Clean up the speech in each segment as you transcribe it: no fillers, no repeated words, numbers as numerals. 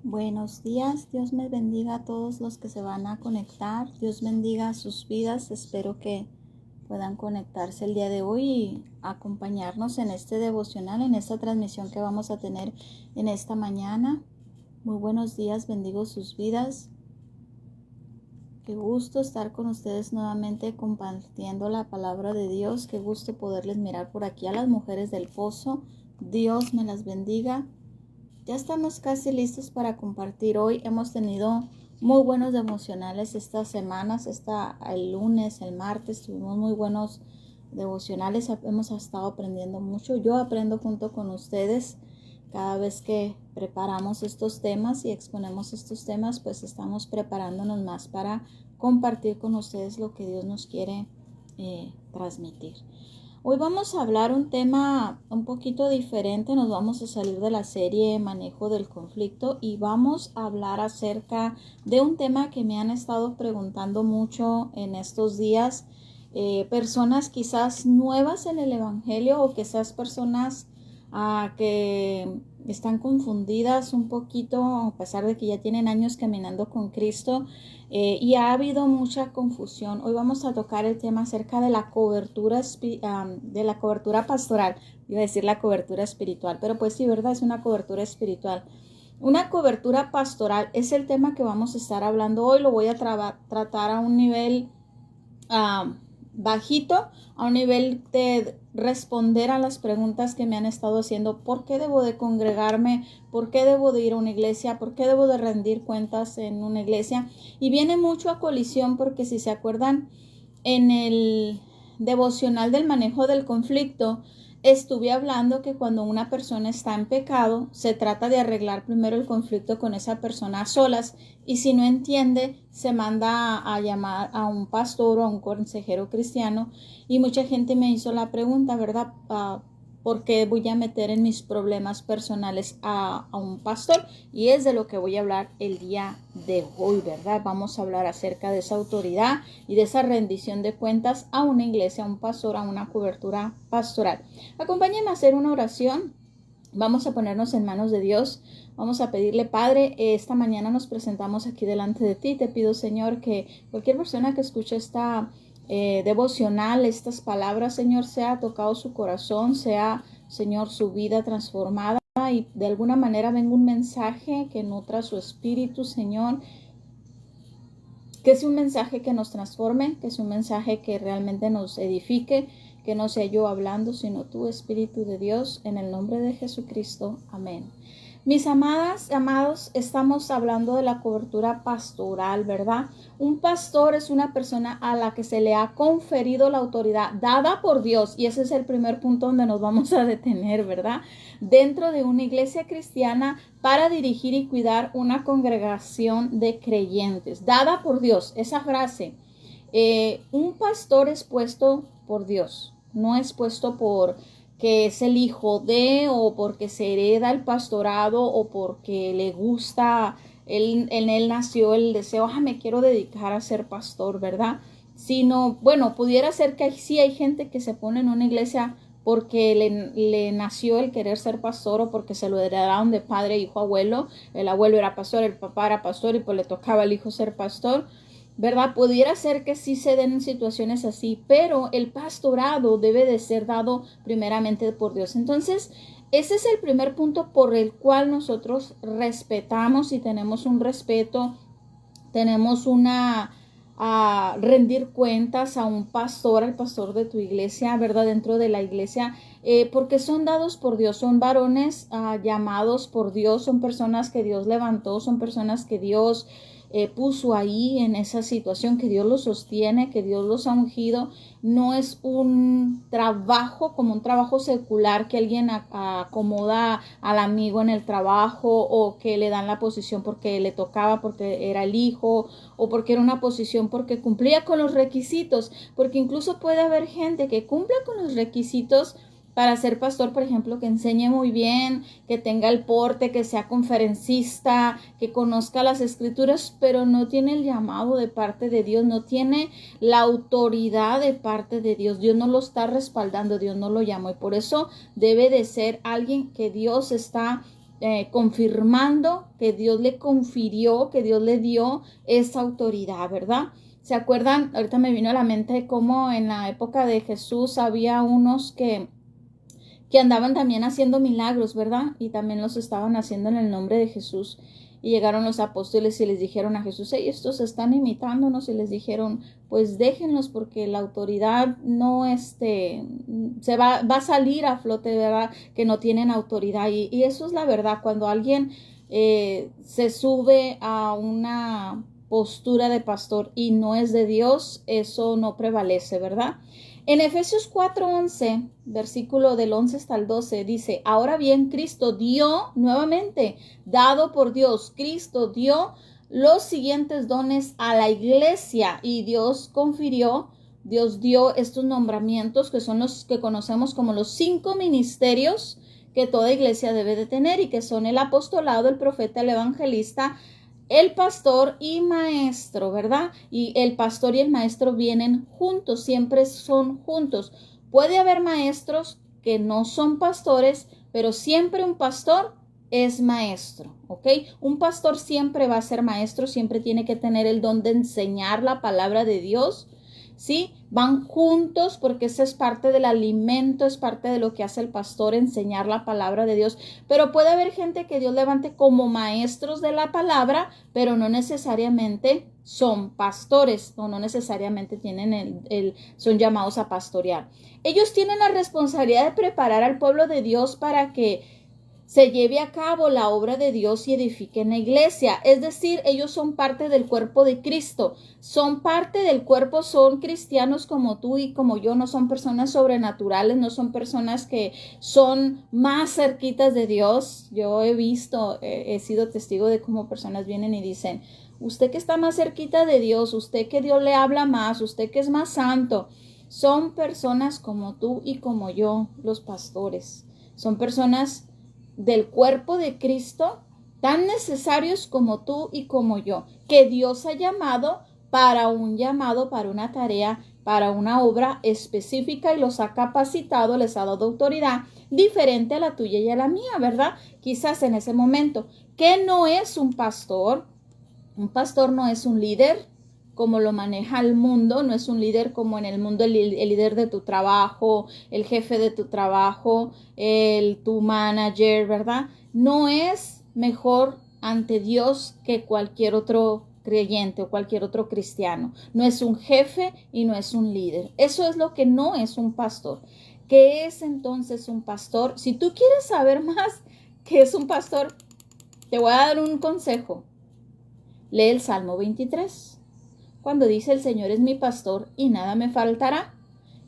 Buenos días, Dios me bendiga a todos los que se van a conectar, Dios bendiga sus vidas, espero que puedan conectarse el día de hoy y acompañarnos en este devocional, en esta transmisión que vamos a tener en esta mañana. Muy buenos días, bendigo sus vidas. Qué gusto estar con ustedes nuevamente compartiendo la palabra de Dios, qué gusto poderles mirar por aquí a las mujeres del pozo. Dios me las bendiga. Ya estamos casi listos para compartir. Hoy hemos tenido muy buenos devocionales estas semanas. El lunes, el martes tuvimos muy buenos devocionales. Hemos estado aprendiendo mucho. Yo aprendo junto con ustedes cada vez que preparamos estos temas y exponemos estos temas, pues estamos preparándonos más para compartir con ustedes lo que Dios nos quiere transmitir. Hoy vamos a hablar un tema un poquito diferente, nos vamos a salir de la serie Manejo del Conflicto y vamos a hablar acerca de un tema que me han estado preguntando mucho en estos días, personas quizás nuevas en el Evangelio o quizás personas que están confundidas un poquito a pesar de que ya tienen años caminando con Cristo. Y ha habido mucha confusión. Hoy vamos a tocar el tema acerca de la cobertura pastoral. Iba a decir la cobertura espiritual, pero pues sí, ¿verdad? Es una cobertura espiritual. Una cobertura pastoral es el tema que vamos a estar hablando hoy. Lo voy a tratar a un nivel bajito, a un nivel de responder a las preguntas que me han estado haciendo. ¿Por qué debo de congregarme? ¿Por qué debo de ir a una iglesia? ¿Por qué debo de rendir cuentas en una iglesia? Y viene mucho a colisión porque si se acuerdan, en el devocional del manejo del conflicto, estuve hablando que cuando una persona está en pecado, se trata de arreglar primero el conflicto con esa persona a solas y si no entiende, se manda a llamar a un pastor o a un consejero cristiano y mucha gente me hizo la pregunta, ¿verdad? ¿Por qué voy a meter en mis problemas personales a un pastor? Y es de lo que voy a hablar el día de hoy, ¿verdad? Vamos a hablar acerca de esa autoridad y de esa rendición de cuentas a una iglesia, a un pastor, a una cobertura pastoral. Acompáñenme a hacer una oración. Vamos a ponernos en manos de Dios. Vamos a pedirle, Padre, esta mañana nos presentamos aquí delante de ti. Te pido, Señor, que cualquier persona que escuche esta devocional, estas palabras, Señor, sea tocado su corazón, sea, Señor, su vida transformada y de alguna manera venga un mensaje que nutra su espíritu, Señor, que es un mensaje que nos transforme, que es un mensaje que realmente nos edifique, que no sea yo hablando, sino tú, Espíritu de Dios, en el nombre de Jesucristo. Amén. Mis amadas, amados, estamos hablando de la cobertura pastoral, ¿verdad? Un pastor es una persona a la que se le ha conferido la autoridad dada por Dios, y ese es el primer punto donde nos vamos a detener, ¿verdad? Dentro de una iglesia cristiana para dirigir y cuidar una congregación de creyentes, dada por Dios. Esa frase, un pastor es puesto por Dios, no es puesto por que es el hijo de, o porque se hereda el pastorado, o porque le gusta, en él nació el deseo, me quiero dedicar a ser pastor, ¿verdad? Sino, bueno, pudiera ser que sí hay gente que se pone en una iglesia porque le nació el querer ser pastor o porque se lo heredaron de padre, hijo, abuelo. El abuelo era pastor, el papá era pastor y pues le tocaba al hijo ser pastor, ¿verdad? Pudiera ser que sí se den situaciones así, pero el pastorado debe de ser dado primeramente por Dios. Entonces, ese es el primer punto por el cual nosotros respetamos y tenemos un respeto, tenemos a rendir cuentas a un pastor, al pastor de tu iglesia, ¿verdad? Dentro de la iglesia, porque son dados por Dios, son varones llamados por Dios, son personas que Dios levantó, son personas que Dios puso ahí en esa situación, que Dios los sostiene, que Dios los ha ungido. No es un trabajo como un trabajo secular que alguien acomoda al amigo en el trabajo, o que le dan la posición porque le tocaba, porque era el hijo, o porque era una posición porque cumplía con los requisitos, porque incluso puede haber gente que cumpla con los requisitos para ser pastor, por ejemplo, que enseñe muy bien, que tenga el porte, que sea conferencista, que conozca las escrituras, pero no tiene el llamado de parte de Dios, no tiene la autoridad de parte de Dios. Dios no lo está respaldando, Dios no lo llamó, y por eso debe de ser alguien que Dios está confirmando que Dios le confirió, que Dios le dio esa autoridad, ¿verdad? ¿Se acuerdan? Ahorita me vino a la mente cómo en la época de Jesús había unos que andaban también haciendo milagros, ¿verdad? Y también los estaban haciendo en el nombre de Jesús. Y llegaron los apóstoles y les dijeron a Jesús, hey, estos están imitándonos, y les dijeron, pues déjenlos porque la autoridad no va a salir a flote, ¿verdad? Que no tienen autoridad. Y eso es la verdad. Cuando alguien se sube a una postura de pastor y no es de Dios, eso no prevalece, ¿verdad? En Efesios 4:11, versículo del 11 hasta el 12, dice, ahora bien, Cristo dio, nuevamente, dado por Dios, Cristo dio los siguientes dones a la iglesia y Dios dio estos nombramientos que son los que conocemos como los 5 ministerios que toda iglesia debe de tener y que son el apostolado, el profeta, el evangelista, el pastor y maestro, ¿verdad? Y el pastor y el maestro vienen juntos, siempre son juntos. Puede haber maestros que no son pastores, pero siempre un pastor es maestro, ¿ok? Un pastor siempre va a ser maestro, siempre tiene que tener el don de enseñar la palabra de Dios, ¿sí? Van juntos porque ese es parte del alimento, es parte de lo que hace el pastor, enseñar la palabra de Dios. Pero puede haber gente que Dios levante como maestros de la palabra, pero no necesariamente son pastores o no necesariamente son llamados a pastorear. Ellos tienen la responsabilidad de preparar al pueblo de Dios para que se lleve a cabo la obra de Dios y edifiquen la iglesia. Es decir, ellos son parte del cuerpo de Cristo, son parte del cuerpo, son cristianos como tú y como yo, no son personas sobrenaturales, no son personas que son más cerquitas de Dios. Yo he sido testigo de cómo personas vienen y dicen, usted que está más cerquita de Dios, usted que Dios le habla más, usted que es más santo. Son personas como tú y como yo, los pastores. Son personas del cuerpo de Cristo, tan necesarios como tú y como yo, que Dios ha llamado para una tarea, para una obra específica y los ha capacitado, les ha dado autoridad diferente a la tuya y a la mía, ¿verdad? Quizás en ese momento. ¿Qué no es un pastor? Un pastor no es un líder como lo maneja el mundo, no es un líder como en el mundo el líder de tu trabajo, el jefe de tu trabajo, tu manager, ¿verdad? No es mejor ante Dios que cualquier otro creyente o cualquier otro cristiano. No es un jefe y no es un líder. Eso es lo que no es un pastor. ¿Qué es entonces un pastor? Si tú quieres saber más qué es un pastor, te voy a dar un consejo. Lee el Salmo 23. Cuando dice el Señor es mi pastor y nada me faltará.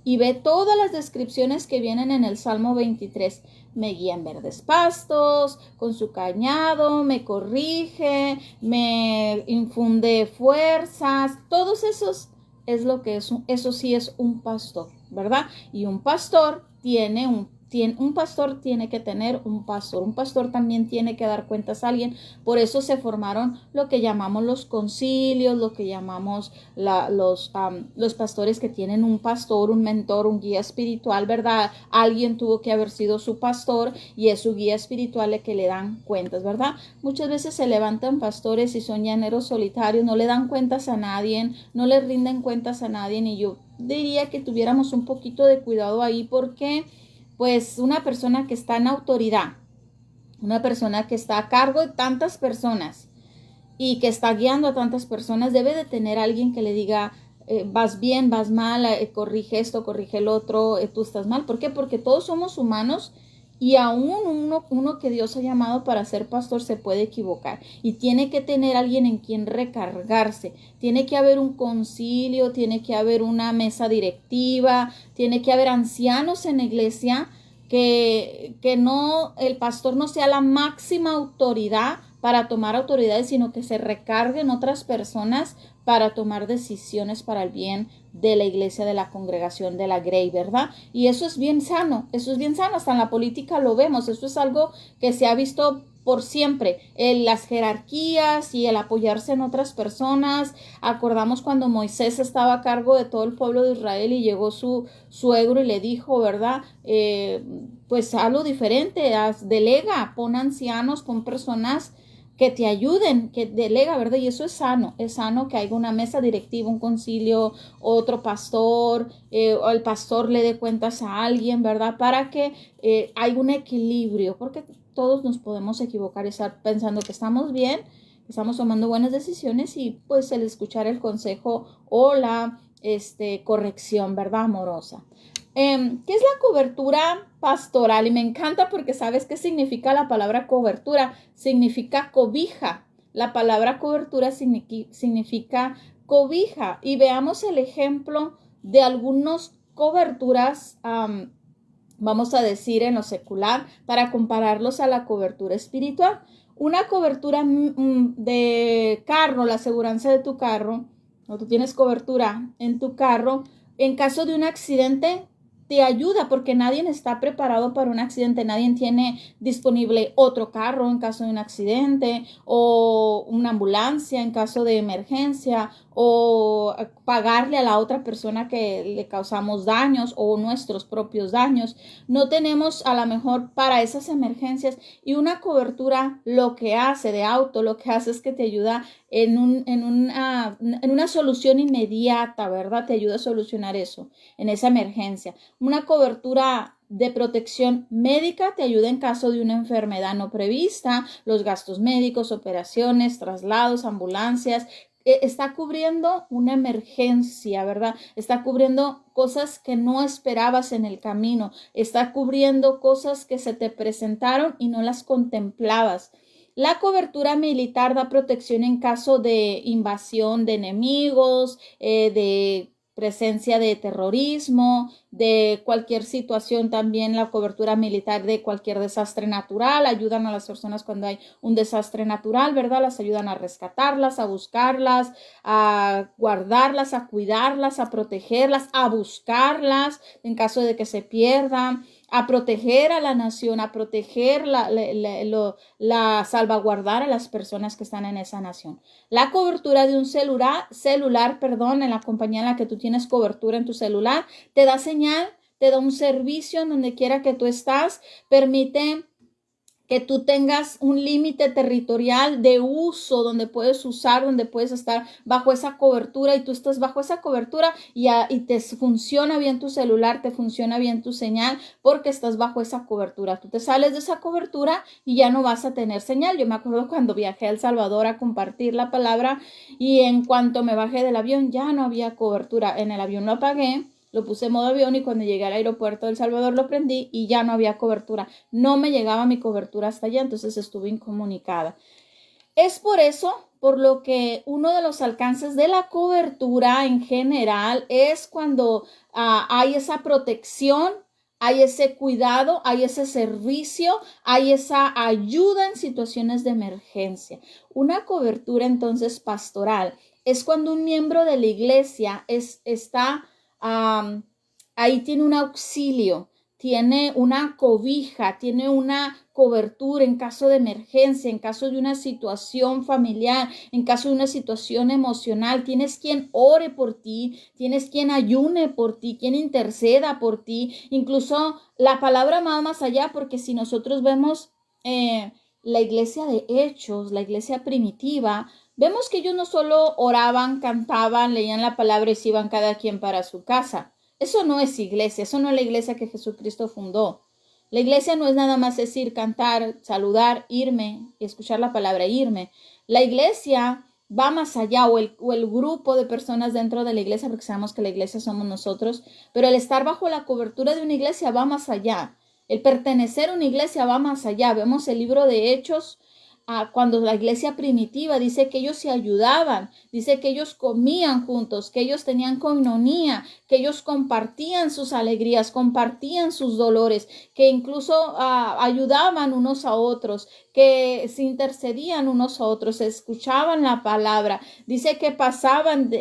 Y ve todas las descripciones que vienen en el Salmo 23. Me guía en verdes pastos, con su cañado, me corrige, me infunde fuerzas. Todos esos es lo que es, eso sí es un pastor, ¿verdad? Y un pastor tiene que tener un pastor. Un pastor también tiene que dar cuentas a alguien. Por eso se formaron lo que llamamos los concilios, lo que llamamos los pastores que tienen un pastor, un mentor, un guía espiritual, ¿verdad? Alguien tuvo que haber sido su pastor y es su guía espiritual el que le dan cuentas, ¿verdad? Muchas veces se levantan pastores y son llaneros solitarios, no le dan cuentas a nadie, no le rinden cuentas a nadie, y yo diría que tuviéramos un poquito de cuidado ahí porque pues una persona que está en autoridad, una persona que está a cargo de tantas personas y que está guiando a tantas personas, debe de tener a alguien que le diga, vas bien, vas mal, corrige esto, corrige el otro, tú estás mal. ¿Por qué? Porque todos somos humanos y aún uno que Dios ha llamado para ser pastor se puede equivocar y tiene que tener alguien en quien recargarse. Tiene que haber un concilio, tiene que haber una mesa directiva, tiene que haber ancianos en la iglesia, que el pastor no sea la máxima autoridad para tomar autoridades, sino que se recarguen otras personas para tomar decisiones para el bien de la iglesia, de la congregación, de la Grey, ¿verdad? Y eso es bien sano, hasta en la política lo vemos, eso es algo que se ha visto por siempre. Las jerarquías y el apoyarse en otras personas. Acordamos cuando Moisés estaba a cargo de todo el pueblo de Israel y llegó su suegro y le dijo, ¿verdad? Pues algo diferente, delega, pon ancianos, pon personas que te ayuden, que delega, ¿verdad? Y eso es sano que haya una mesa directiva, un concilio, otro pastor, o el pastor le dé cuentas a alguien, ¿verdad? Para que haya un equilibrio, porque todos nos podemos equivocar y estar pensando que estamos bien, que estamos tomando buenas decisiones y pues el escuchar el consejo o la corrección, ¿verdad? Amorosa. ¿Qué es la cobertura pastoral? Y me encanta porque sabes qué significa la palabra cobertura. Significa cobija. La palabra cobertura significa cobija. Y veamos el ejemplo de algunas coberturas, vamos a decir en lo secular, para compararlos a la cobertura espiritual. Una cobertura de carro, la aseguranza de tu carro, o tú tienes cobertura en tu carro, en caso de un accidente, te ayuda porque nadie está preparado para un accidente, nadie tiene disponible otro carro en caso de un accidente o una ambulancia en caso de emergencia o pagarle a la otra persona que le causamos daños o nuestros propios daños. No tenemos a lo mejor para esas emergencias y una cobertura lo que hace de auto, lo que hace es que te ayuda en una solución inmediata, ¿verdad? Te ayuda a solucionar eso en esa emergencia. Una cobertura de protección médica te ayuda en caso de una enfermedad no prevista, los gastos médicos, operaciones, traslados, ambulancias. Está cubriendo una emergencia, ¿verdad? Está cubriendo cosas que no esperabas en el camino. Está cubriendo cosas que se te presentaron y no las contemplabas. La cobertura militar da protección en caso de invasión de enemigos, de presencia de terrorismo, de cualquier situación, también la cobertura militar de cualquier desastre natural, ayudan a las personas cuando hay un desastre natural, ¿verdad? Las ayudan a rescatarlas, a buscarlas, a guardarlas, a cuidarlas, a protegerlas, a buscarlas en caso de que se pierdan, a proteger a la nación, a proteger salvaguardar a las personas que están en esa nación. La cobertura de un celular, en la compañía en la que tú tienes cobertura en tu celular, te da señal, te da un servicio en donde quiera que tú estás, permite que tú tengas un límite territorial de uso donde puedes usar, donde puedes estar bajo esa cobertura y tú estás bajo esa cobertura y te funciona bien tu celular, te funciona bien tu señal porque estás bajo esa cobertura. Tú te sales de esa cobertura y ya no vas a tener señal. Yo me acuerdo cuando viajé a El Salvador a compartir la palabra y en cuanto me bajé del avión ya no había cobertura. En el avión lo apagué. Lo puse en modo avión y cuando llegué al aeropuerto de El Salvador lo prendí y ya no había cobertura. No me llegaba mi cobertura hasta allá, entonces estuve incomunicada. Es por eso, por lo que uno de los alcances de la cobertura en general es cuando hay esa protección, hay ese cuidado, hay ese servicio, hay esa ayuda en situaciones de emergencia. Una cobertura entonces pastoral es cuando un miembro de la iglesia está ahí tiene un auxilio, tiene una cobija, tiene una cobertura en caso de emergencia, en caso de una situación familiar, en caso de una situación emocional. Tienes quien ore por ti, tienes quien ayune por ti, quien interceda por ti. Incluso la palabra va más allá porque si nosotros vemos la iglesia de Hechos, la iglesia primitiva, vemos que ellos no solo oraban, cantaban, leían la palabra y se iban cada quien para su casa. Eso no es iglesia, eso no es la iglesia que Jesucristo fundó. La iglesia no es nada más decir, cantar, saludar, irme, escuchar la palabra, irme. La iglesia va más allá, o el grupo de personas dentro de la iglesia, porque sabemos que la iglesia somos nosotros, pero el estar bajo la cobertura de una iglesia va más allá. El pertenecer a una iglesia va más allá. Vemos el libro de Hechos, cuando la iglesia primitiva dice que ellos se ayudaban, dice que ellos comían juntos, que ellos tenían coinonía, que ellos compartían sus alegrías, compartían sus dolores, que incluso ayudaban unos a otros, que se intercedían unos a otros, escuchaban la palabra. Dice que pasaban,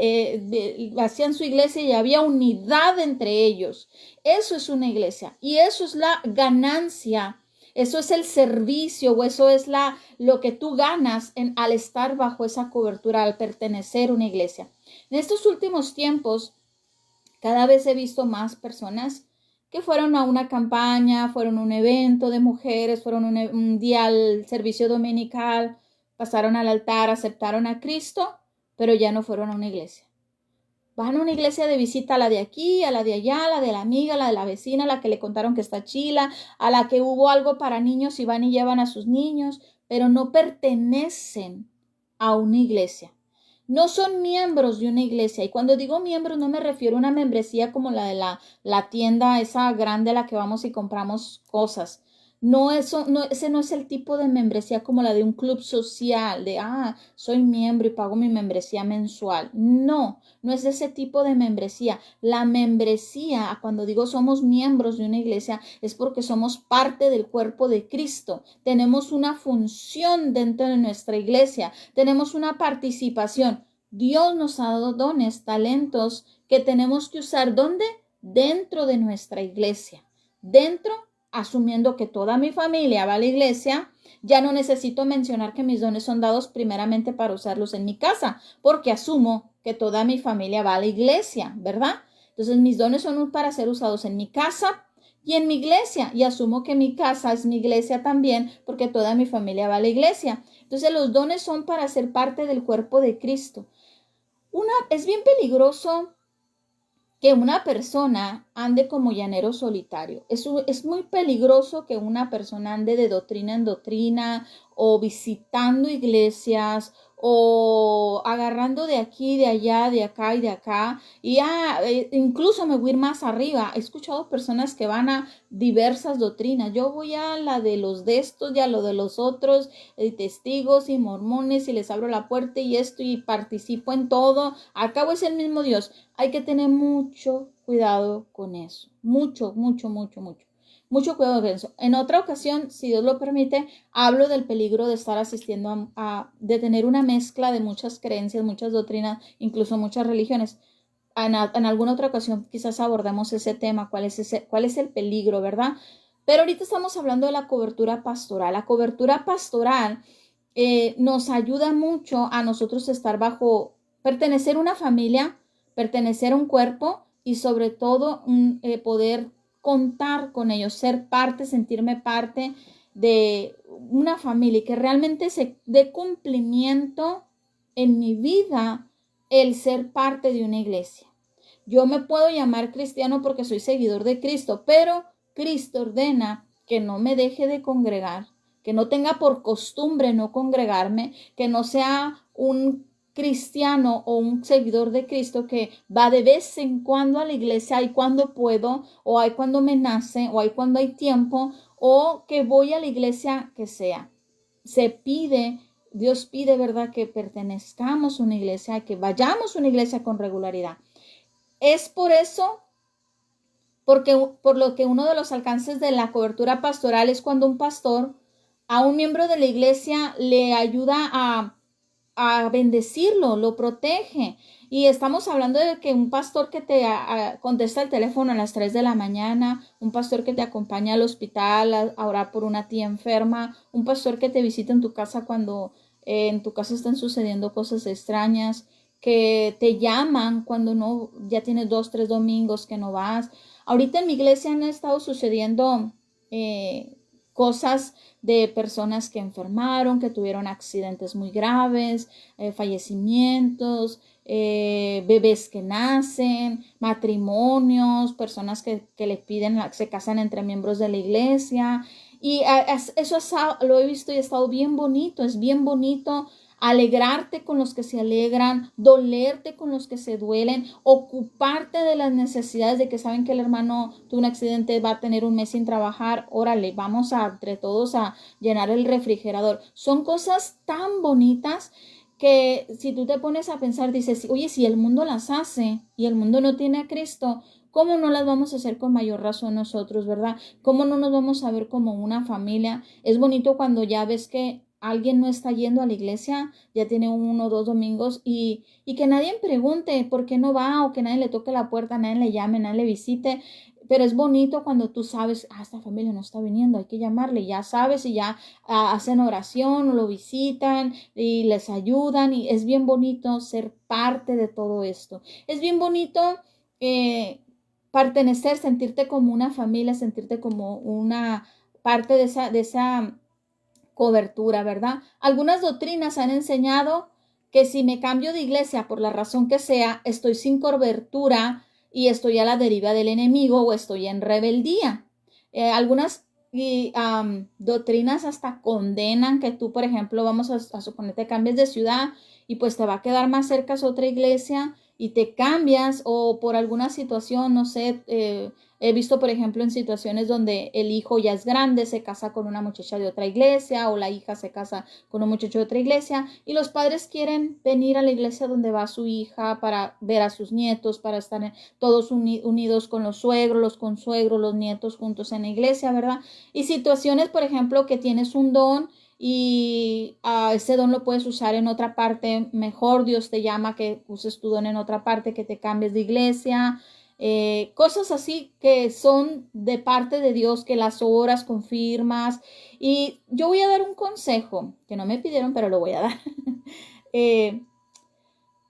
hacían su iglesia y había unidad entre ellos. Eso es una iglesia y eso es la ganancia Eso es el servicio o eso es lo que tú ganas al estar bajo esa cobertura, al pertenecer a una iglesia. En estos últimos tiempos, cada vez he visto más personas que fueron a una campaña, fueron a un evento de mujeres, fueron un día al servicio dominical, pasaron al altar, aceptaron a Cristo, pero ya no fueron a una iglesia. Van a una iglesia de visita, a la de aquí, a la de allá, a la de la amiga, a la de la vecina, a la que le contaron que está chila, a la que hubo algo para niños y van y llevan a sus niños, pero no pertenecen a una iglesia. No son miembros de una iglesia. Y cuando digo miembros no me refiero a una membresía como la de la tienda esa grande a la que vamos y compramos cosas. No, ese no es el tipo de membresía como la de un club social, de, soy miembro y pago mi membresía mensual. No es ese tipo de membresía. La membresía, cuando digo somos miembros de una iglesia, es porque somos parte del cuerpo de Cristo. Tenemos una función dentro de nuestra iglesia. Tenemos una participación. Dios nos ha dado dones, talentos que tenemos que usar. ¿Dónde? Dentro de nuestra iglesia. Asumiendo que toda mi familia va a la iglesia, ya no necesito mencionar que mis dones son dados primeramente para usarlos en mi casa, porque asumo que toda mi familia va a la iglesia, ¿verdad? Entonces mis dones son para ser usados en mi casa y en mi iglesia, y asumo que mi casa es mi iglesia también, porque toda mi familia va a la iglesia. Entonces los dones son para ser parte del cuerpo de Cristo. Es bien peligroso que una persona ande como llanero solitario. Es muy peligroso que una persona ande de doctrina en doctrina o visitando iglesias o agarrando de aquí, de allá, de acá y de acá. Y incluso me voy a ir más arriba. He escuchado personas que van a diversas doctrinas. Yo voy a la de los de estos y a lo de los otros, testigos y mormones, y les abro la puerta y esto y participo en todo. Al cabo es el mismo Dios. Hay que tener mucho cuidado con eso. Mucho cuidado con eso. En otra ocasión, si Dios lo permite, hablo del peligro de estar asistiendo de tener una mezcla de muchas creencias, muchas doctrinas, incluso muchas religiones. En alguna otra ocasión quizás abordemos ese tema, cuál es el peligro, ¿verdad? Pero ahorita estamos hablando de la cobertura pastoral. La cobertura pastoral nos ayuda mucho a nosotros estar pertenecer a una familia, pertenecer a un cuerpo y sobre todo poder contar con ellos, ser parte, sentirme parte de una familia y que realmente se dé cumplimiento en mi vida el ser parte de una iglesia. Yo me puedo llamar cristiano porque soy seguidor de Cristo, pero Cristo ordena que no me deje de congregar, que no tenga por costumbre no congregarme, que no sea un cristiano o un seguidor de Cristo que va de vez en cuando a la iglesia, hay cuando puedo, o hay cuando me nace, o hay cuando hay tiempo, o que voy a la iglesia que sea. Dios pide, ¿verdad?, que pertenezcamos a una iglesia, que vayamos a una iglesia con regularidad. Es por lo que uno de los alcances de la cobertura pastoral es cuando un pastor a un miembro de la iglesia le ayuda a bendecirlo, lo protege. Y estamos hablando de que un pastor que te contesta el teléfono a las 3 de la mañana, un pastor que te acompaña al hospital a orar por una tía enferma, un pastor que te visita en tu casa cuando en tu casa están sucediendo cosas extrañas, que te llaman cuando no, ya tienes 2, 3 domingos que no vas. Ahorita en mi iglesia han estado sucediendo cosas de personas que enfermaron, que tuvieron accidentes muy graves, fallecimientos, bebés que nacen, matrimonios, personas que le piden, se casan entre miembros de la iglesia. Y eso lo he visto y ha estado bien bonito, es bien bonito alegrarte con los que se alegran, dolerte con los que se duelen, ocuparte de las necesidades de que saben que el hermano tuvo un accidente, va a tener un mes sin trabajar, órale, vamos entre todos a llenar el refrigerador. Son cosas tan bonitas que si tú te pones a pensar, dices, oye, si el mundo las hace y el mundo no tiene a Cristo, ¿cómo no las vamos a hacer con mayor razón nosotros, verdad? ¿Cómo no nos vamos a ver como una familia? Es bonito cuando ya ves que alguien no está yendo a la iglesia, ya tiene 1 o 2 domingos y que nadie pregunte por qué no va o que nadie le toque la puerta, nadie le llame, nadie le visite. pero es bonito cuando tú sabes, esta familia no está viniendo, hay que llamarle, ya sabes, y ya hacen oración, o lo visitan y les ayudan, y es bien bonito ser parte de todo esto. Es bien bonito pertenecer, sentirte como una familia, sentirte como una parte de esa cobertura, ¿verdad? Algunas doctrinas han enseñado que si me cambio de iglesia por la razón que sea, estoy sin cobertura y estoy a la deriva del enemigo o estoy en rebeldía. Algunas doctrinas hasta condenan que tú, por ejemplo, vamos a suponer te cambies de ciudad y pues te va a quedar más cerca a otra iglesia y te cambias o por alguna situación, no sé, he visto, por ejemplo, en situaciones donde el hijo ya es grande, se casa con una muchacha de otra iglesia o la hija se casa con un muchacho de otra iglesia y los padres quieren venir a la iglesia donde va su hija para ver a sus nietos, para estar todos unidos con los suegros, los consuegros, los nietos juntos en la iglesia, ¿verdad? Y situaciones, por ejemplo, que tienes un don y ese don lo puedes usar en otra parte, mejor Dios te llama que uses tu don en otra parte, que te cambies de iglesia, cosas así que son de parte de Dios, que las oras, confirmas. Y yo voy a dar un consejo, que no me pidieron, pero lo voy a dar.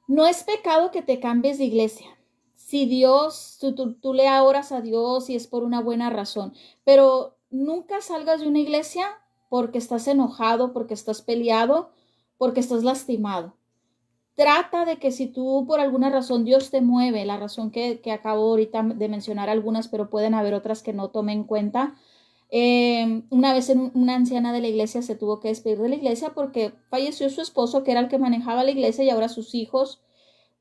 No es pecado que te cambies de iglesia. Si Dios, tú le oras a Dios y es por una buena razón, pero nunca salgas de una iglesia porque estás enojado, porque estás peleado, porque estás lastimado. Trata de que si tú por alguna razón Dios te mueve, la razón que acabo ahorita de mencionar algunas, pero pueden haber otras que no tome en cuenta. Una vez una anciana de la iglesia se tuvo que despedir de la iglesia porque falleció su esposo, que era el que manejaba la iglesia, y ahora sus hijos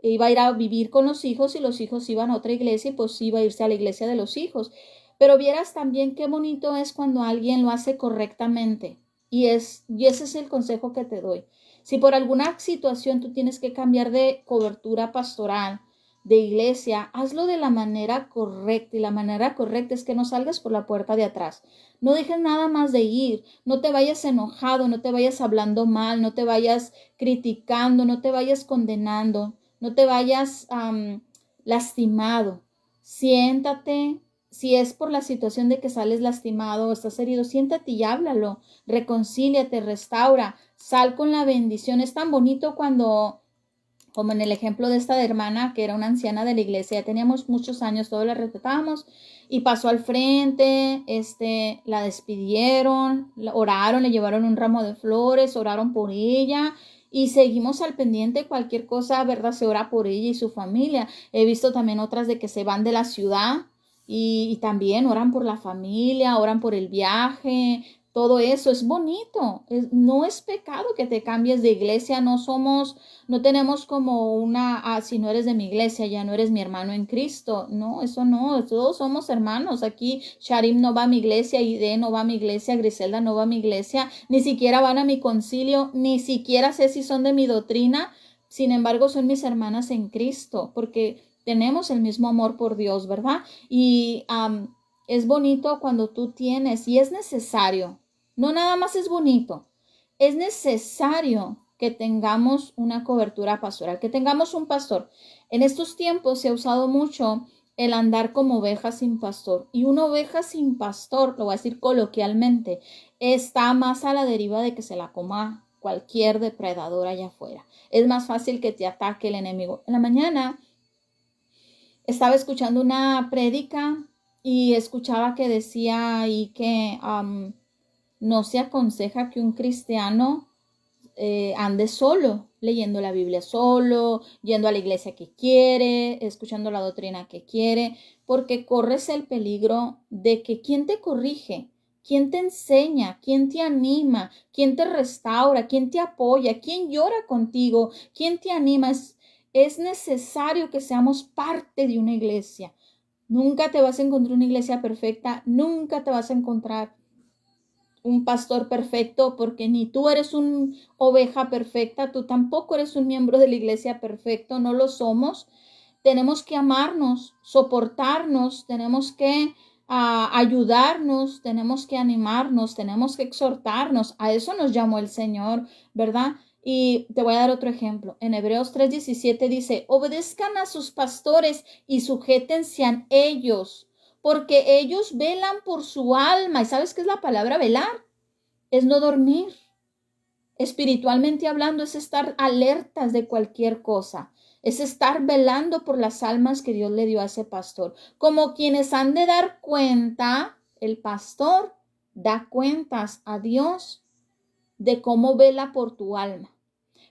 iba a ir a vivir con los hijos y los hijos iban a otra iglesia y pues iba a irse a la iglesia de los hijos. Pero vieras también qué bonito es cuando alguien lo hace correctamente. Y ese es el consejo que te doy. Si por alguna situación tú tienes que cambiar de cobertura pastoral, de iglesia, hazlo de la manera correcta. Y la manera correcta es que no salgas por la puerta de atrás. No dejes nada más de ir. No te vayas enojado, no te vayas hablando mal, no te vayas criticando, no te vayas condenando, no te vayas lastimado. Siéntate. Si es por la situación de que sales lastimado o estás herido, siéntate y háblalo. Reconcíliate, restaura, sal con la bendición. Es tan bonito cuando, como en el ejemplo de esta hermana, que era una anciana de la iglesia, ya teníamos muchos años, todos la respetábamos, y pasó al frente, la despidieron, oraron, le llevaron un ramo de flores, oraron por ella, y seguimos al pendiente, cualquier cosa, ¿verdad? Se ora por ella y su familia. He visto también otras de que se van de la ciudad y también oran por la familia, oran por el viaje, todo eso es bonito. No es pecado que te cambies de iglesia, no tenemos como si no eres de mi iglesia, ya no eres mi hermano en Cristo. No, eso no, todos somos hermanos. Aquí Sharim no va a mi iglesia, Ide no va a mi iglesia, Griselda no va a mi iglesia, ni siquiera van a mi concilio, ni siquiera sé si son de mi doctrina. Sin embargo, son mis hermanas en Cristo, porque tenemos el mismo amor por Dios, ¿verdad? Y es bonito cuando tú tienes, y es necesario, no nada más es bonito, es necesario que tengamos una cobertura pastoral, que tengamos un pastor. En estos tiempos se ha usado mucho el andar como oveja sin pastor. Y una oveja sin pastor, lo voy a decir coloquialmente, está más a la deriva de que se la coma cualquier depredador allá afuera. Es más fácil que te ataque el enemigo. En la mañana estaba escuchando una prédica y escuchaba que decía ahí que no se aconseja que un cristiano ande solo, leyendo la Biblia solo, yendo a la iglesia que quiere, escuchando la doctrina que quiere, porque corres el peligro de que ¿quién te corrige? ¿Quién te enseña? ¿Quién te anima? ¿Quién te restaura? ¿Quién te apoya? ¿Quién llora contigo? ¿Quién te anima? Es necesario que seamos parte de una iglesia. Nunca te vas a encontrar una iglesia perfecta, nunca te vas a encontrar un pastor perfecto, porque ni tú eres una oveja perfecta, tú tampoco eres un miembro de la iglesia perfecto, no lo somos. Tenemos que amarnos, soportarnos, tenemos que ayudarnos, tenemos que animarnos, tenemos que exhortarnos. A eso nos llamó el Señor, ¿verdad? Y te voy a dar otro ejemplo. En Hebreos 3:17 dice, obedezcan a sus pastores y sujétense a ellos, porque ellos velan por su alma. ¿Y sabes qué es la palabra velar? Es no dormir. Espiritualmente hablando, es estar alertas de cualquier cosa. Es estar velando por las almas que Dios le dio a ese pastor. Como quienes han de dar cuenta, el pastor da cuentas a Dios de cómo vela por tu alma.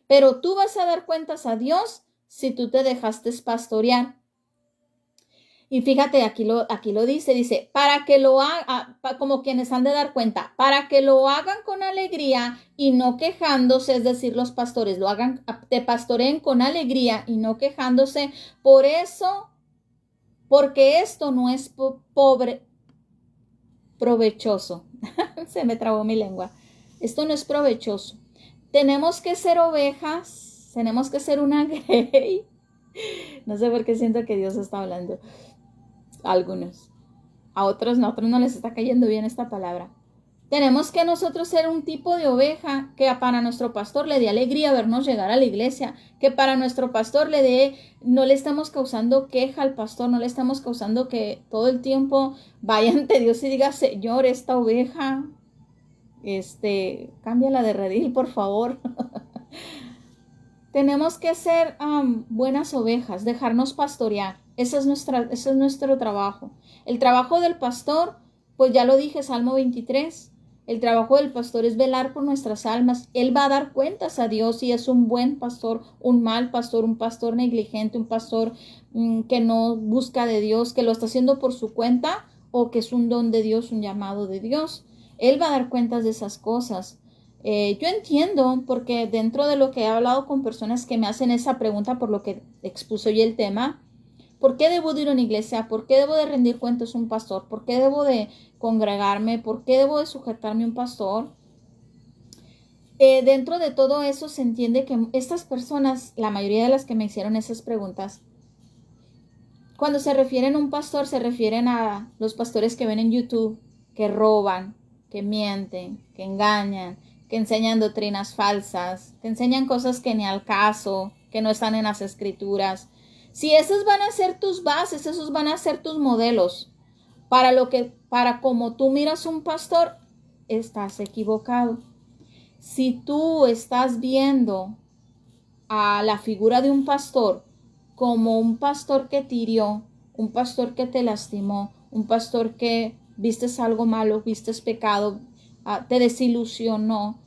Pero tú vas a dar cuentas a Dios si tú te dejaste pastorear. Y fíjate, aquí lo dice, para que lo hagan, como quienes han de dar cuenta, para que lo hagan con alegría y no quejándose, es decir, los pastores lo hagan, te pastoreen con alegría y no quejándose, por eso, porque esto no es provechoso. Se me trabó mi lengua. Esto no es provechoso. Tenemos que ser ovejas, tenemos que ser una grey. No sé por qué siento que Dios está hablando. A algunos. A otros no les está cayendo bien esta palabra. Tenemos que nosotros ser un tipo de oveja que para nuestro pastor le dé alegría vernos llegar a la iglesia, que para nuestro pastor no le estamos causando queja al pastor, no le estamos causando que todo el tiempo vaya ante Dios y diga, Señor, esta oveja, cámbiala de redil, por favor. Tenemos que ser buenas ovejas, dejarnos pastorear. Ese es nuestro trabajo. El trabajo del pastor, pues ya lo dije, Salmo 23. El trabajo del pastor es velar por nuestras almas. Él va a dar cuentas a Dios si es un buen pastor, un mal pastor, un pastor negligente, un pastor que no busca de Dios, que lo está haciendo por su cuenta o que es un don de Dios, un llamado de Dios. Él va a dar cuentas de esas cosas. Yo entiendo, porque dentro de lo que he hablado con personas que me hacen esa pregunta por lo que expuse hoy el tema, ¿por qué debo de ir a una iglesia? ¿Por qué debo de rendir cuentas a un pastor? ¿Por qué debo de congregarme? ¿Por qué debo de sujetarme a un pastor? Dentro de todo eso se entiende que estas personas, la mayoría de las que me hicieron esas preguntas, cuando se refieren a un pastor, se refieren a los pastores que ven en YouTube, que roban, que mienten, que engañan, que enseñan doctrinas falsas, que enseñan cosas que ni al caso, que no están en las escrituras. Si esos van a ser tus bases, esos van a ser tus modelos, para como tú miras un pastor, estás equivocado. Si tú estás viendo a la figura de un pastor como un pastor que te hirió, un pastor que te lastimó, un pastor que vistes algo malo, vistes pecado, te desilusionó,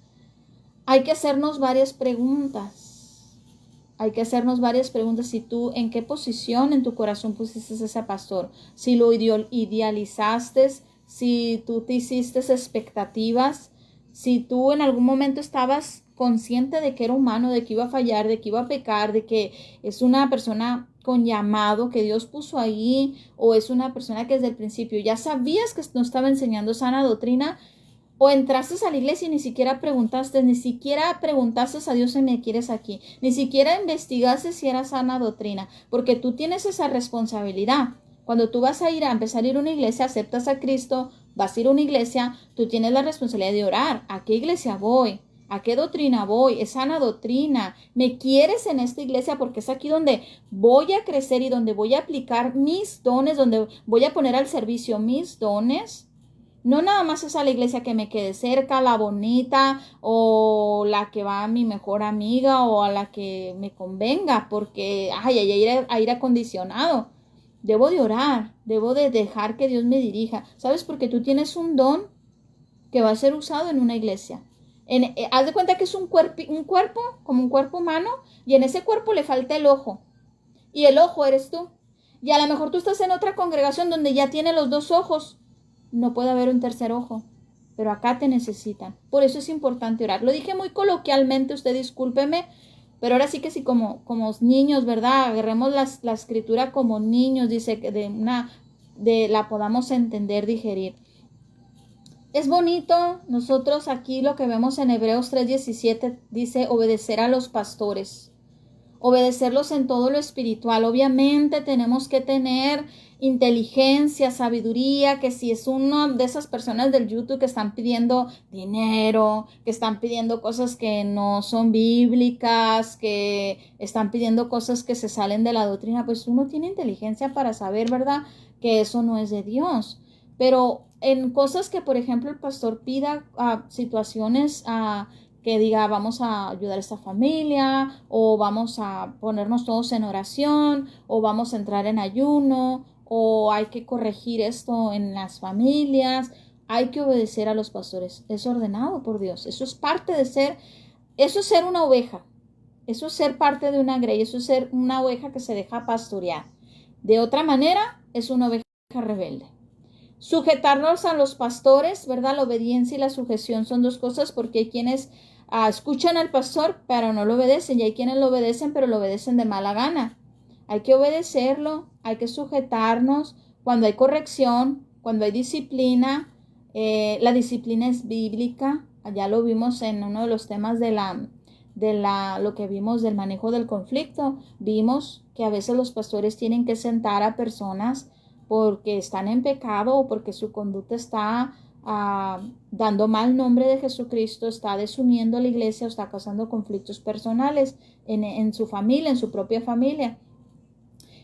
hay que hacernos varias preguntas. Hay que hacernos varias preguntas. Si tú, en qué posición en tu corazón pusiste a ese pastor, si lo idealizaste, si tú te hiciste expectativas, si tú en algún momento estabas consciente de que era humano, de que iba a fallar, de que iba a pecar, de que es una persona con llamado que Dios puso ahí, o es una persona que desde el principio ya sabías que no estaba enseñando sana doctrina, o entraste a la iglesia y ni siquiera preguntaste a Dios si me quieres aquí, ni siquiera investigaste si era sana doctrina, porque tú tienes esa responsabilidad. Cuando tú vas a empezar a ir a una iglesia, aceptas a Cristo, vas a ir a una iglesia, tú tienes la responsabilidad de orar. ¿A qué iglesia voy? ¿A qué doctrina voy? ¿Es sana doctrina? ¿Me quieres en esta iglesia? Porque es aquí donde voy a crecer y donde voy a aplicar mis dones, donde voy a poner al servicio mis dones. No nada más es a la iglesia que me quede cerca, la bonita, o la que va a mi mejor amiga, o a la que me convenga, porque hay aire acondicionado. Debo de orar, debo de dejar que Dios me dirija. ¿Sabes? Porque tú tienes un don que va a ser usado en una iglesia. Haz de cuenta que es un cuerpo, como un cuerpo humano, y en ese cuerpo le falta el ojo. Y el ojo eres tú. Y a lo mejor tú estás en otra congregación donde ya tiene los dos ojos. No puede haber un tercer ojo, pero acá te necesitan. Por eso es importante orar. Lo dije muy coloquialmente, usted discúlpeme, pero ahora sí que sí, como niños, ¿verdad? Agarremos la escritura como niños, dice que la podamos entender, digerir. Es bonito, nosotros aquí lo que vemos en Hebreos 3:17 dice obedecer a los pastores. obedecerlos en todo lo espiritual. Obviamente tenemos que tener inteligencia, sabiduría, que si es una de esas personas del YouTube que están pidiendo dinero, que están pidiendo cosas que no son bíblicas, que están pidiendo cosas que se salen de la doctrina, pues uno tiene inteligencia para saber, ¿verdad?, que eso no es de Dios. Pero en cosas que, por ejemplo, el pastor pida situaciones que diga, vamos a ayudar a esta familia, o vamos a ponernos todos en oración, o vamos a entrar en ayuno, o hay que corregir esto en las familias, hay que obedecer a los pastores. Es ordenado por Dios. Eso es parte de eso es ser una oveja. Eso es ser parte de una grey. Eso es ser una oveja que se deja pastorear. De otra manera, es una oveja rebelde. Sujetarnos a los pastores, ¿verdad? La obediencia y la sujeción son dos cosas, porque hay quienes escuchan al pastor pero no lo obedecen, y hay quienes lo obedecen pero lo obedecen de mala gana. Hay que obedecerlo, hay que sujetarnos cuando hay corrección, cuando hay disciplina. La disciplina es bíblica. Ya lo vimos en uno de los temas lo que vimos del manejo del conflicto. Vimos que a veces los pastores tienen que sentar a personas porque están en pecado o porque su conducta está dando mal nombre de Jesucristo, está desuniendo a la iglesia o está causando conflictos personales en su familia, en su propia familia.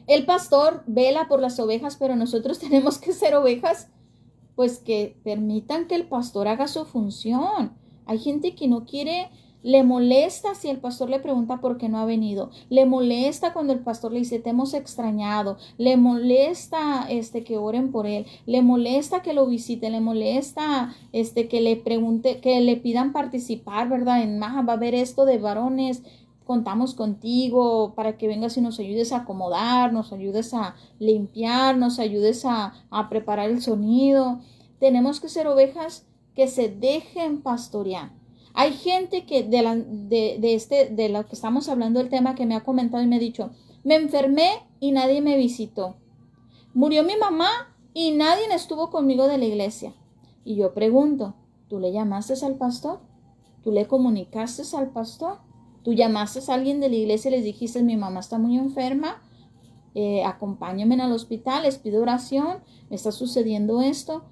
El pastor vela por las ovejas, pero nosotros tenemos que ser ovejas, pues que permitan que el pastor haga su función. Hay gente que no quiere, le molesta si el pastor le pregunta por qué no ha venido, le molesta cuando el pastor le dice te hemos extrañado, le molesta que oren por él, le molesta que lo visiten, le molesta que le pregunte, que le pidan participar, ¿verdad? Va a haber esto de varones, contamos contigo para que vengas y nos ayudes a acomodar, nos ayudes a limpiar, nos ayudes a preparar el sonido. Tenemos que ser ovejas que se dejen pastorear. Hay gente que de lo que estamos hablando, el tema, que me ha comentado y me ha dicho, me enfermé y nadie me visitó. Murió mi mamá y nadie estuvo conmigo de la iglesia. Y yo pregunto, ¿tú le llamaste al pastor? ¿Tú le comunicaste al pastor? ¿Tú llamaste a alguien de la iglesia y les dijiste, mi mamá está muy enferma, acompáñenme al hospital, les pido oración, me está sucediendo esto?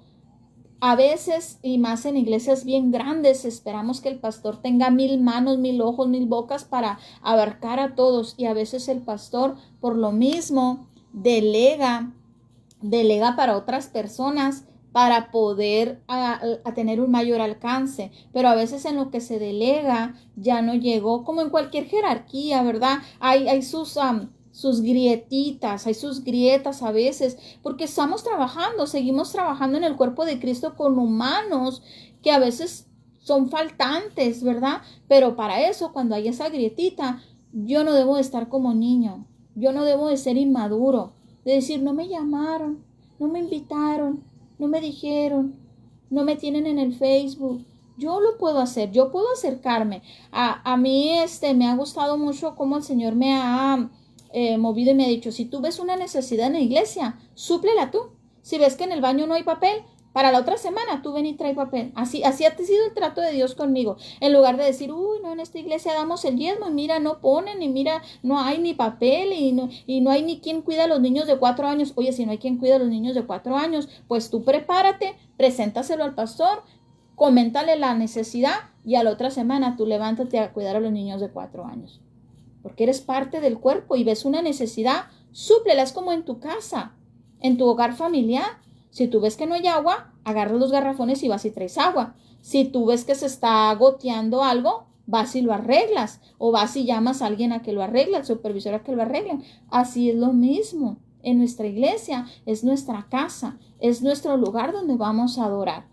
A veces, y más en iglesias bien grandes, esperamos que el pastor tenga 1000 manos, 1000 ojos, 1000 bocas para abarcar a todos, y a veces el pastor por lo mismo delega para otras personas para poder a tener un mayor alcance, pero a veces en lo que se delega ya no llegó, como en cualquier jerarquía, ¿verdad? Hay sus grietitas, hay sus grietas a veces, porque seguimos trabajando en el cuerpo de Cristo con humanos que a veces son faltantes, ¿verdad? Pero para eso, cuando hay esa grietita, yo no debo de estar como niño, yo no debo de ser inmaduro, de decir, no me llamaron, no me invitaron, no me dijeron, no me tienen en el Facebook. Yo lo puedo hacer, yo puedo acercarme. A mí me ha gustado mucho cómo el Señor me ha movido y me ha dicho, si tú ves una necesidad en la iglesia, súplela tú. Si ves que en el baño no hay papel, para la otra semana tú ven y trae papel. Así ha sido el trato de Dios conmigo. En lugar de decir, uy, no, en esta iglesia damos el diezmo y mira, no ponen, y mira, no hay ni papel y no hay ni quien cuida a los niños de 4 años. Oye, si no hay quien cuida a los niños de 4 años, pues tú prepárate, preséntaselo al pastor, coméntale la necesidad y a la otra semana tú levántate a cuidar a los niños de 4 años. Porque eres parte del cuerpo y ves una necesidad, súplela. Es como en tu casa, en tu hogar familiar. Si tú ves que no hay agua, agarras los garrafones y vas y traes agua. Si tú ves que se está goteando algo, vas y lo arreglas. O vas y llamas a alguien a que lo arregle, al supervisor a que lo arregle. Así es lo mismo. En nuestra iglesia es nuestra casa, es nuestro lugar donde vamos a adorar.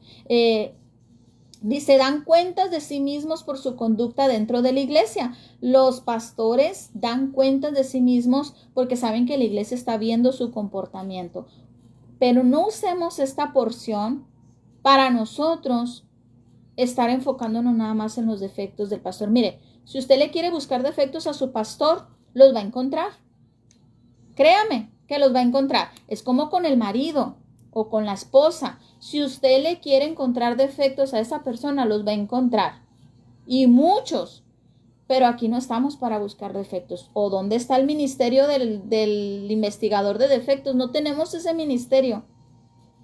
Dice, dan cuentas de sí mismos por su conducta dentro de la iglesia. Los pastores dan cuentas de sí mismos porque saben que la iglesia está viendo su comportamiento. Pero no usemos esta porción para nosotros estar enfocándonos nada más en los defectos del pastor. Mire, si usted le quiere buscar defectos a su pastor, los va a encontrar. Créame que los va a encontrar. Es como con el marido o con la esposa. Si usted le quiere encontrar defectos a esa persona, los va a encontrar. Y muchos. Pero aquí no estamos para buscar defectos. ¿O dónde está el ministerio del investigador de defectos? No tenemos ese ministerio.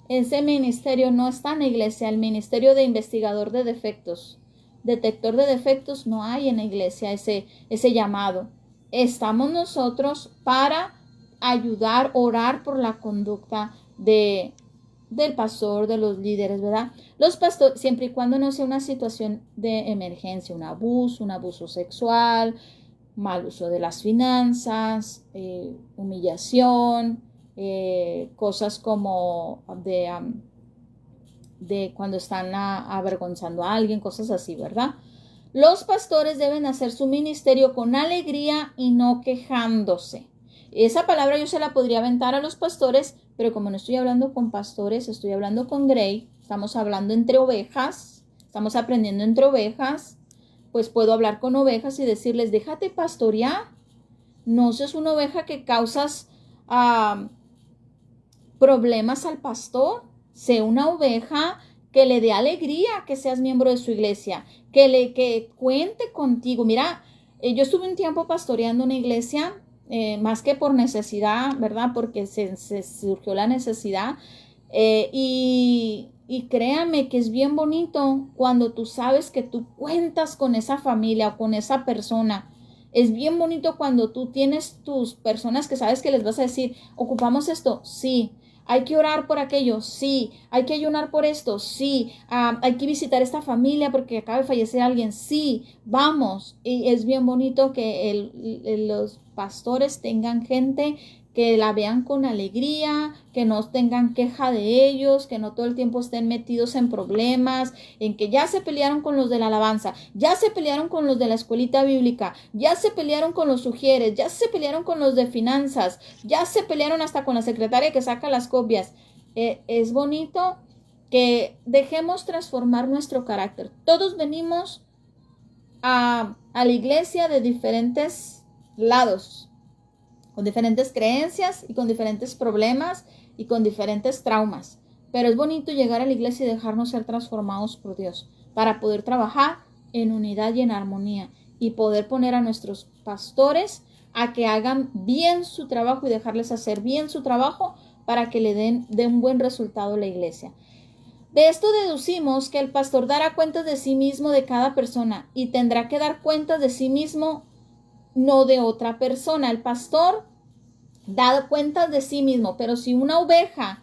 Ese ministerio no está en la iglesia. El ministerio de investigador de defectos, detector de defectos, no hay en la iglesia ese llamado. Estamos nosotros para ayudar, orar por la conducta del pastor, de los líderes, ¿verdad? Los pastores, siempre y cuando no sea una situación de emergencia, un abuso sexual, mal uso de las finanzas, humillación, cosas como de cuando están avergonzando a alguien, cosas así, ¿verdad? Los pastores deben hacer su ministerio con alegría y no quejándose. Esa palabra yo se la podría aventar a los pastores, pero como no estoy hablando con pastores, estoy hablando con Grey, estamos hablando entre ovejas, estamos aprendiendo entre ovejas, pues puedo hablar con ovejas y decirles, déjate pastorear. No seas una oveja que causas problemas al pastor. Sé una oveja que le dé alegría que seas miembro de su iglesia, que cuente contigo. Mira, yo estuve un tiempo pastoreando una iglesia, más que por necesidad, ¿verdad? Porque se surgió la necesidad. Y créanme que es bien bonito cuando tú sabes que tú cuentas con esa familia o con esa persona. Es bien bonito cuando tú tienes tus personas que sabes que les vas a decir, ocupamos esto, sí. Hay que orar por aquello, sí. Hay que ayunar por esto, sí. Hay que visitar esta familia porque acaba de fallecer alguien, sí. Vamos. Y es bien bonito que los pastores tengan gente que la vean con alegría, que no tengan queja de ellos, que no todo el tiempo estén metidos en problemas, en que ya se pelearon con los de la alabanza, ya se pelearon con los de la escuelita bíblica, ya se pelearon con los sugieres, ya se pelearon con los de finanzas, ya se pelearon hasta con la secretaria que saca las copias. Es bonito que dejemos transformar nuestro carácter. Todos venimos a la iglesia de diferentes lados, con diferentes creencias y con diferentes problemas y con diferentes traumas. Pero es bonito llegar a la iglesia y dejarnos ser transformados por Dios para poder trabajar en unidad y en armonía y poder poner a nuestros pastores a que hagan bien su trabajo y dejarles hacer bien su trabajo para que le den un buen resultado a la iglesia. De esto deducimos que el pastor dará cuentas de sí mismo de cada persona y tendrá que dar cuentas de sí mismo, no de otra persona. El pastor da cuentas de sí mismo, pero si una oveja,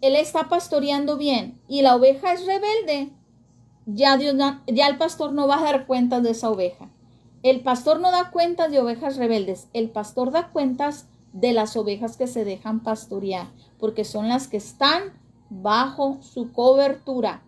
él está pastoreando bien y la oveja es rebelde, ya el pastor no va a dar cuentas de esa oveja. El pastor no da cuentas de ovejas rebeldes, el pastor da cuentas de las ovejas que se dejan pastorear, porque son las que están bajo su cobertura.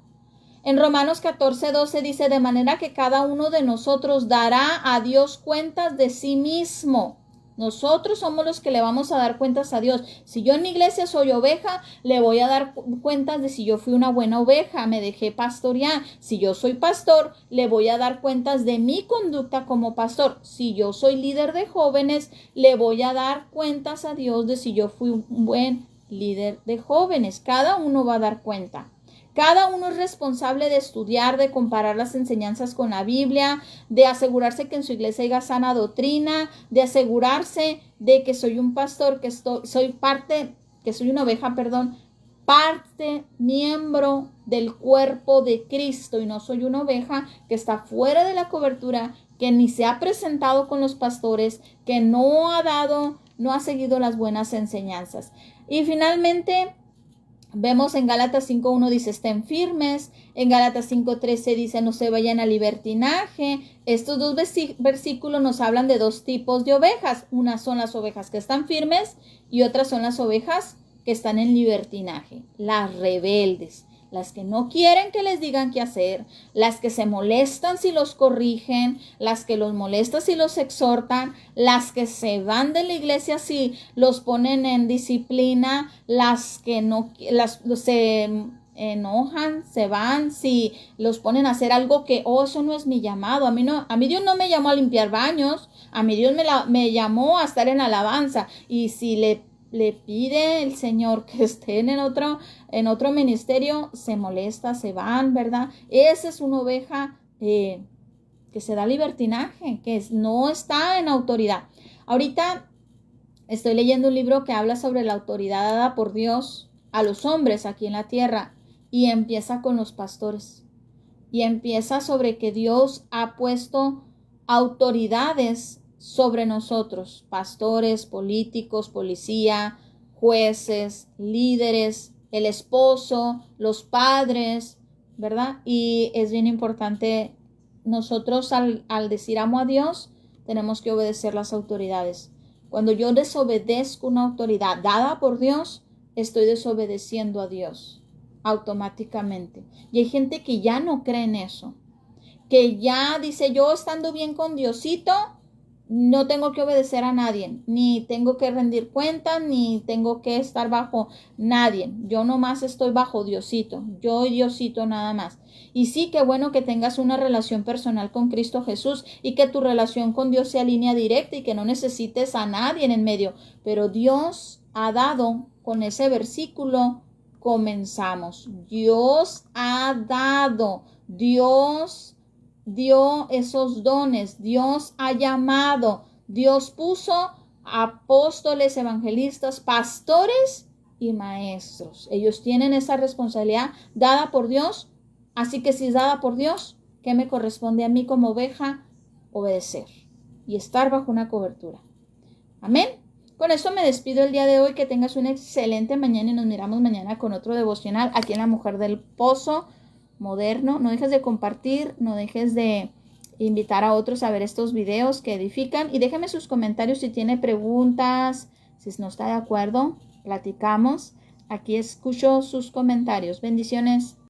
En Romanos 14:12 dice, de manera que cada uno de nosotros dará a Dios cuentas de sí mismo. Nosotros somos los que le vamos a dar cuentas a Dios. Si yo en mi iglesia soy oveja, le voy a dar cuentas de si yo fui una buena oveja, me dejé pastorear. Si yo soy pastor, le voy a dar cuentas de mi conducta como pastor. Si yo soy líder de jóvenes, le voy a dar cuentas a Dios de si yo fui un buen líder de jóvenes. Cada uno va a dar cuenta. Cada uno es responsable de estudiar, de comparar las enseñanzas con la Biblia, de asegurarse que en su iglesia haya sana doctrina, de asegurarse de que soy un pastor, que soy una oveja, parte, miembro del cuerpo de Cristo y no soy una oveja que está fuera de la cobertura, que ni se ha presentado con los pastores, que no ha seguido las buenas enseñanzas. Y finalmente, vemos en Gálatas 5:1 dice, estén firmes. En Gálatas 5:13 dice, no se vayan al libertinaje. Estos dos versículos nos hablan de dos tipos de ovejas. Unas son las ovejas que están firmes y otras son las ovejas que están en libertinaje. Las rebeldes, las que no quieren que les digan qué hacer, las que se molestan si los corrigen, las que los molestan si los exhortan, las que se van de la iglesia si los ponen en disciplina, las que se enojan, se van si los ponen a hacer algo que, eso no es mi llamado. A mí Dios no me llamó a limpiar baños, a mí Dios me llamó a estar en alabanza. Y si le pide el Señor que estén en otro ministerio, se molesta, se van, ¿verdad? Esa es una oveja que se da libertinaje, que no está en autoridad. Ahorita estoy leyendo un libro que habla sobre la autoridad dada por Dios a los hombres aquí en la tierra y empieza con los pastores. Y empieza sobre que Dios ha puesto autoridades sobre nosotros, pastores, políticos, policía, jueces, líderes, el esposo, los padres, ¿verdad? Y es bien importante, nosotros al decir amo a Dios, tenemos que obedecer las autoridades. Cuando yo desobedezco una autoridad dada por Dios, estoy desobedeciendo a Dios automáticamente. Y hay gente que ya no cree en eso, que ya dice, yo estando bien con Diosito, no tengo que obedecer a nadie, ni tengo que rendir cuentas, ni tengo que estar bajo nadie. Yo nomás estoy bajo Diosito, yo y Diosito nada más. Y sí, qué bueno que tengas una relación personal con Cristo Jesús y que tu relación con Dios sea línea directa y que no necesites a nadie en el medio. Pero Dios ha dado, con ese versículo comenzamos. Dios ha dado, Dios dio esos dones, Dios ha llamado, Dios puso apóstoles, evangelistas, pastores y maestros. Ellos tienen esa responsabilidad dada por Dios, así que si es dada por Dios, ¿qué me corresponde a mí como oveja? Obedecer y estar bajo una cobertura. Amén. Con eso me despido el día de hoy. Que tengas una excelente mañana y nos miramos mañana con otro devocional aquí en La Mujer del Pozo Moderno. No dejes de compartir, no dejes de invitar a otros a ver estos videos que edifican y déjeme sus comentarios si tiene preguntas, si no está de acuerdo, platicamos. Aquí escucho sus comentarios. Bendiciones.